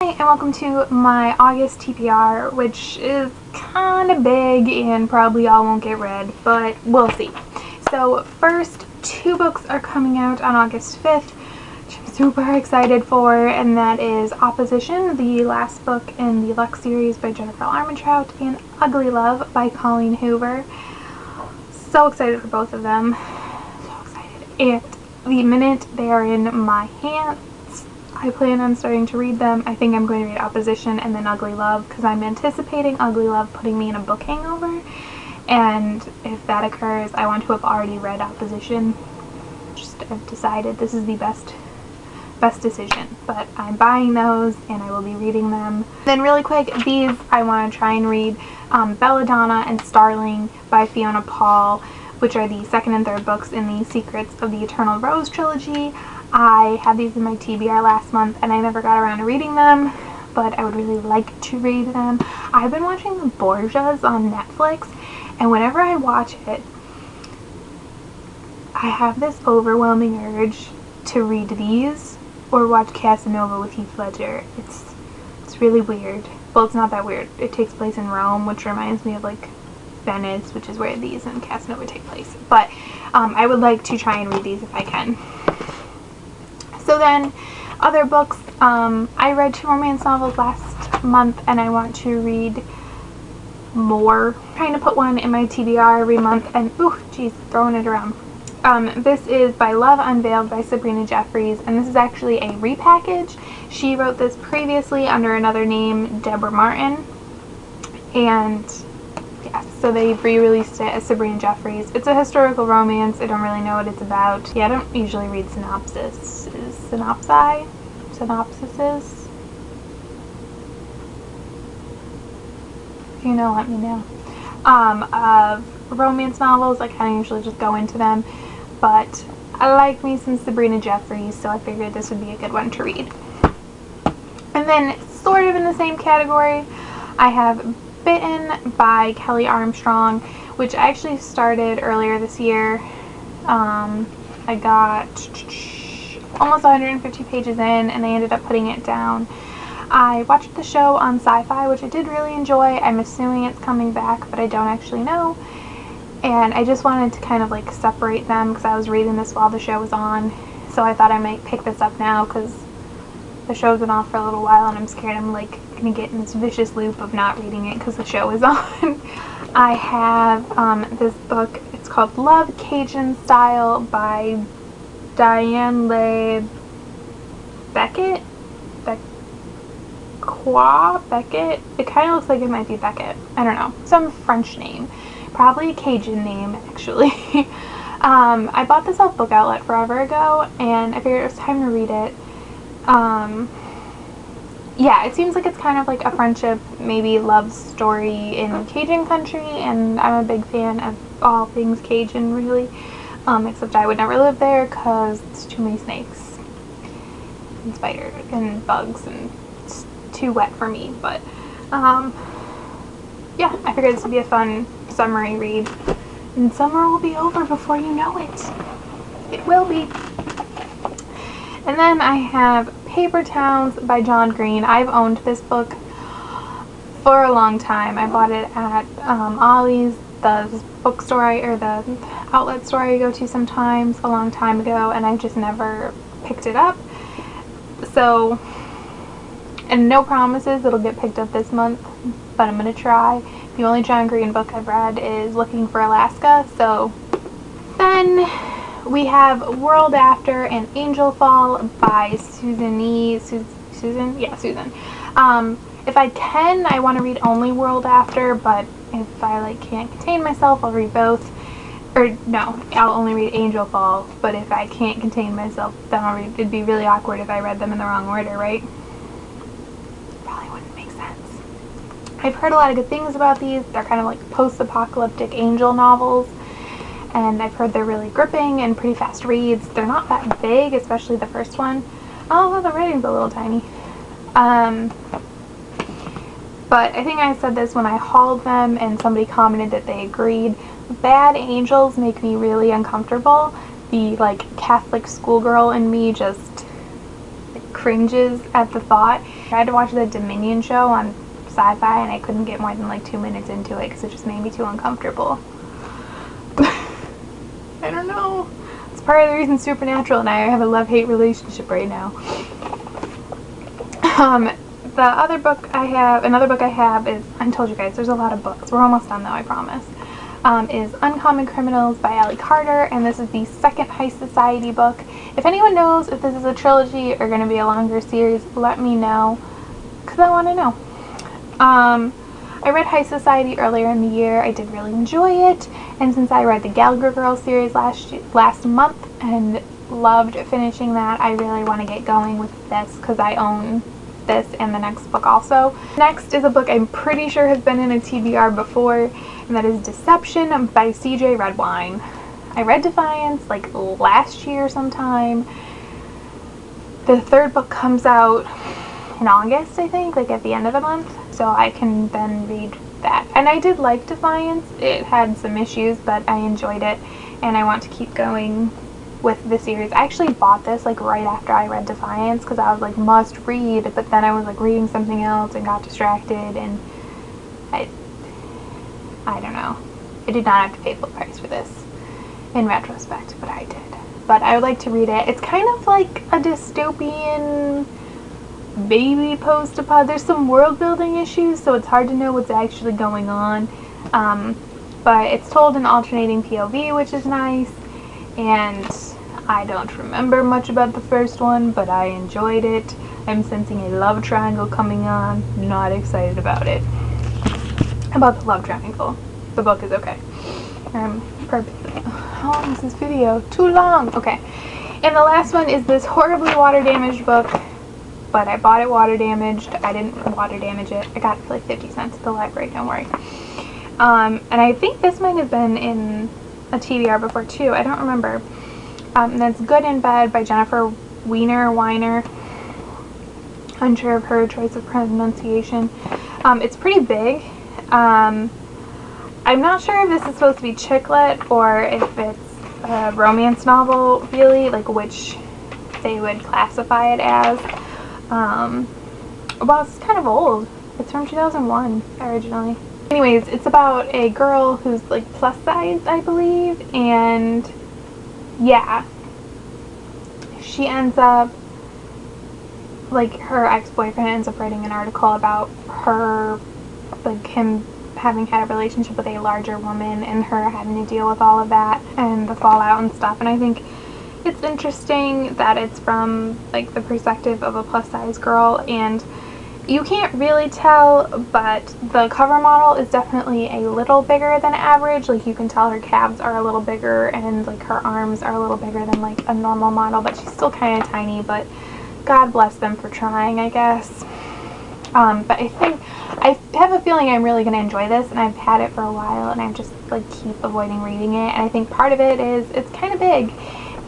And welcome to my August TBR, which is kind of big and probably all won't get read, but we'll see. So first, two books are coming out on August 5th, which I'm super excited for, and that is Opposition, the last book in the Lux series by Jennifer Armentrout, and Ugly Love by Colleen Hoover. So excited for both of them. So excited. And the minute they are in my hands, I plan on starting to read them. I think I'm going to read Opposition and then Ugly Love because I'm anticipating Ugly Love putting me in a book hangover, and if that occurs, I want to have already read Opposition. I've decided this is the best decision, but I'm buying those and I will be reading them. Then really quick, these I want to try and read Belladonna and Starling by Fiona Paul, which are the second and third books in the Secrets of the Eternal Rose trilogy. I had these in my TBR last month and I never got around to reading them, but I would really like to read them. I've been watching The Borgias on Netflix, and whenever I watch it, I have this overwhelming urge to read these or watch Casanova with Heath Ledger. It's really weird. Well, it's not that weird. It takes place in Rome, which reminds me of like Venice, which is where these and Casanova take place. But I would like to try and read these if I can. So then, other books, I read 2 romance novels last month and I want to read more. I'm trying to put one in my TBR every month, and ooh, geez, throwing it around. This is by Love Unveiled by Sabrina Jeffries, and this is actually a repackage. She wrote this previously under another name, Deborah Martin, and yes, so they re-released it as Sabrina Jeffries. It's a historical romance. I don't really know what it's about. Yeah, I don't usually read synopsises. If you know, let me know. Romance novels, I kind of usually just go into them, but I like me some Sabrina Jeffries, so I figured this would be a good one to read. And then, sort of in the same category, I have Bitten by Kelly Armstrong, which I actually started earlier this year. I got almost 150 pages in and I ended up putting it down. I watched the show on Sci-Fi, which I did really enjoy. I'm assuming it's coming back, but I don't actually know. And I just wanted to kind of like separate them because I was reading this while the show was on. So I thought I might pick this up now because the show's been off for a little while and I'm scared I'm like going to get in this vicious loop of not reading it because the show is on. I have this book. It's called Love Cajun Style by Diane Leigh Beckett. Beckett? It kind of looks like it might be Beckett. I don't know. Some French name. Probably a Cajun name, actually. I bought this off Book Outlet forever ago, and I figured it was time to read it. Yeah, it seems like it's kind of like a friendship, maybe love story in Cajun country, and I'm a big fan of all things Cajun, really. Except I would never live there because it's too many snakes and spiders and bugs, and it's too wet for me. But yeah, I figured this would be a fun summery read, and summer will be over before you know it. It will be. And then I have Paper Towns by John Green. I've owned this book for a long time. I bought it at Ollie's, the bookstore or the outlet store I go to sometimes, a long time ago, and I just never picked it up. So, and no promises it'll get picked up this month, but I'm going to try. The only John Green book I've read is Looking for Alaska. So then we have World After and Angel Fall by Susan. If I can, I want to read only World After, but if I like can't contain myself, I'll read both. Or no, I'll only read Angel Fall, but if I can't contain myself, then I'll read. It'd be really awkward if I read them in the wrong order, right? Probably wouldn't make sense. I've heard a lot of good things about these. They're kind of like post-apocalyptic angel novels, and I've heard they're really gripping and pretty fast reads. They're not that big, especially the first one. Oh, the writing's a little tiny. But I think I said this when I hauled them and somebody commented that they agreed. Bad angels make me really uncomfortable. The like Catholic schoolgirl in me just cringes at the thought. tried to watch the Dominion show on Sci-Fi and I couldn't get more than like 2 minutes into it because it just made me too uncomfortable. I don't know. It's part of the reason Supernatural and I have a love-hate relationship right now. Another book I have is, I told you guys, there's a lot of books. We're almost done though, I promise. Is Uncommon Criminals by Ellie Carter, and this is the second High Society book. If anyone knows if this is a trilogy or going to be a longer series, let me know, because I want to know. I read High Society earlier in the year. I did really enjoy it, and since I read the Gallagher Girls series last month and loved finishing that, I really want to get going with this because I own this and the next book also. Next is a book I'm pretty sure has been in a TBR before, and that is Deception by CJ Redwine. I read Defiance like last year sometime. The third book comes out in August, I think, like at the end of the month, so I can then read that. And I did like Defiance. It had some issues, but I enjoyed it, and I want to keep going with the series. I actually bought this like right after I read Defiance because I was like must read, but then I was like reading something else and got distracted, and I don't know. I did not have to pay full price for this in retrospect, but I did. But I would like to read it. It's kind of like a dystopian baby post-apocalypse. There's some world building issues, so it's hard to know what's actually going on. But it's told in alternating POV, which is nice. And I don't remember much about the first one, but I enjoyed it. I'm sensing a love triangle coming on. Not excited about it. About the love triangle. The book is okay. How long is this video? Too long! Okay. And the last one is this horribly water damaged book, but I bought it water damaged. I didn't water damage it. I got it for like 50 cents at the library, don't worry. And I think this might have been in a TBR before too. I don't remember. That's Good in Bed by Jennifer Weiner. Unsure of her choice of pronunciation. It's pretty big. I'm not sure if this is supposed to be chick lit or if it's a romance novel, really, like which they would classify it as. Well, it's kind of old. It's from 2001 originally. Anyways, it's about a girl who's like plus size, I believe, and yeah, she ends up, like, her ex-boyfriend ends up writing an article about her, like, him having had a relationship with a larger woman and her having to deal with all of that and the fallout and stuff. And I think it's interesting that it's from like the perspective of a plus size girl, and you can't really tell, but the cover model is definitely a little bigger than average. Like, you can tell her calves are a little bigger and like her arms are a little bigger than like a normal model, but she's still kind of tiny. But God bless them for trying, I guess. But I have a feeling I'm really going to enjoy this, and I've had it for a while, and I just like keep avoiding reading it. And I think part of it is it's kind of big,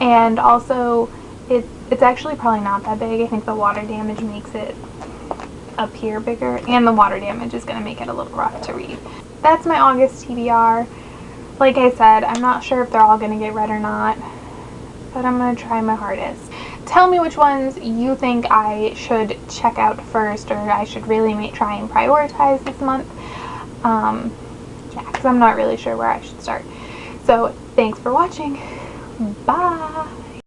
and also it's actually probably not that big. I think the water damage makes it appear bigger, and the water damage is going to make it a little rough to read. That's my August TBR. Like I said, I'm not sure if they're all going to get read or not, but I'm going to try my hardest. Tell me which ones you think I should check out first, or I should really try and prioritize this month. Yeah, because I'm not really sure where I should start. So, thanks for watching. Bye!